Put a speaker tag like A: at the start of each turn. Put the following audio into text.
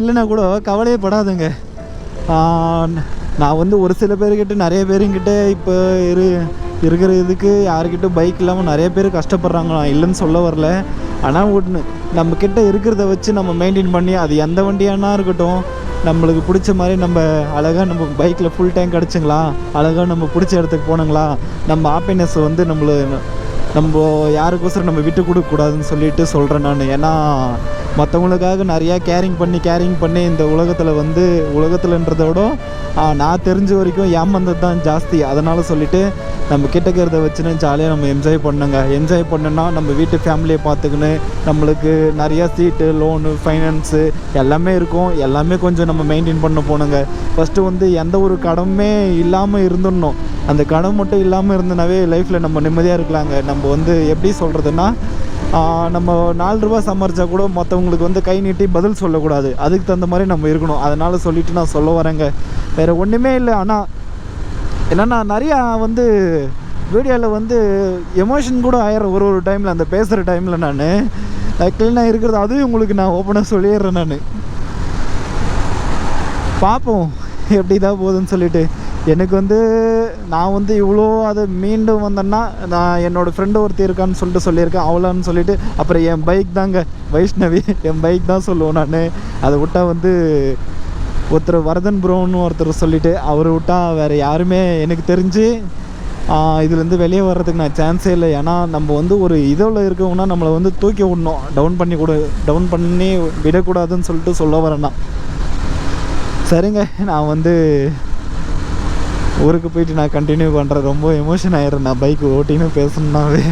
A: இல்லைன்னா கூட கவலையே படாதுங்க. நான் வந்து ஒரு சில பேர்கிட்ட நிறைய பேருங்கிட்ட இப்போ இருக்கிற இதுக்கு யாருக்கிட்ட பைக் இல்லாமல் நிறைய பேர் கஷ்டப்படுறாங்க. நான் இல்லைன்னு சொல்ல வரல. ஆனால் ஒன்று நம்மக்கிட்ட இருக்கிறத வச்சு நம்ம மெயின்டைன் பண்ணி அது எந்த வண்டியானா இருக்கட்டும், நம்மளுக்கு பிடிச்ச மாதிரி நம்ம அழகாக நம்ம பைக்கில் ஃபுல் டேங்க் அடிச்சுங்களா, அழகாக நம்ம பிடிச்ச இடத்துக்கு போனங்களா, நம்ம ஹாப்பினஸ் வந்து நம்ம யாருக்கோசரம் நம்ம விட்டு கொடுக்கக்கூடாதுன்னு சொல்லிட்டு சொல்கிறேன் நான். ஏன்னா மற்றவங்களுக்காக நிறையா கேரிங் பண்ணி இந்த உலகத்தில்ன்றத விட நான் தெரிஞ்ச வரைக்கும் ஏமாந்தது தான் ஜாஸ்தி. அதனால் சொல்லிவிட்டு நம்ம கிட்டக்கிறத வச்சுன்னு ஜாலியாக நம்ம என்ஜாய் பண்ணோன்னா நம்ம வீட்டு ஃபேமிலியை பார்த்துக்கின்னு நம்மளுக்கு நிறையா சீட்டு, லோனு, ஃபைனான்ஸு எல்லாமே இருக்கும். எல்லாமே கொஞ்சம் நம்ம மெயின்டைன் பண்ண போகணுங்க. ஃபஸ்ட்டு வந்து எந்த ஒரு கடமே இல்லாமல் இருந்துடணும். அந்த கடன் மட்டும் இல்லாமல் இருந்தனாவே லைஃப்பில் நம்ம நிம்மதியாக இருக்கலாங்க. நம்ம வந்து எப்படி சொல்கிறதுன்னா, நம்ம 4 ரூபா சம்பாரிச்சா கூட மற்றவங்களுக்கு வந்து கை நீட்டி பதில் சொல்லக்கூடாது. அதுக்கு தகுந்த மாதிரி நம்ம இருக்கணும். அதனால் சொல்லிவிட்டு நான் சொல்ல வரேங்க. வேறு ஒன்றுமே இல்லை. ஆனால் என்னென்னா நிறையா வந்து வீடியோவில் வந்து எமோஷன் கூட ஆயிடுறேன் ஒரு டைமில். அந்த பேசுகிற டைமில் நான் க்ளீனாக இருக்கிறது அதுவும் உங்களுக்கு நான் ஓப்பனாக சொல்லிடுறேன். நான் பார்ப்போம் எப்படி தான் போகுதுன்னு சொல்லிவிட்டு. எனக்கு வந்து நான் வந்து இவ்வளோ அதை மீண்டும் வந்தேன்னா, நான் என்னோடய ஃப்ரெண்டு ஒருத்தர் இருக்கான்னு சொல்லியிருக்கேன். அவளான்னு சொல்லிவிட்டு அப்புறம் என் பைக் தாங்க, வைஷ்ணவி என் பைக் தான் சொல்லுவேன் நான். அதை விட்டால் வந்து ஒருத்தர் வரதன் ப்ரோன்னு ஒருத்தர் சொல்லிவிட்டு அவர் விட்டால் வேறு யாருமே எனக்கு தெரிஞ்சு இதுலேருந்து வெளியே வர்றதுக்கு நான் சான்ஸே இல்லை. ஏன்னா நம்ம வந்து ஒரு இதில் இருக்கவங்கன்னா நம்மளை வந்து தூக்கி விடணும், டவுன் பண்ணி விடக்கூடாதுன்னு சொல்ல வரேன்னா. சரிங்க, நான் வந்து ஊருக்கு போயிட்டு நான் கண்டினியூ பண்ணுறேன். ரொம்ப எமோஷன் ஆகிடுறேன் நான் பைக் ஓட்டின்னு பேசணுன்னாவே.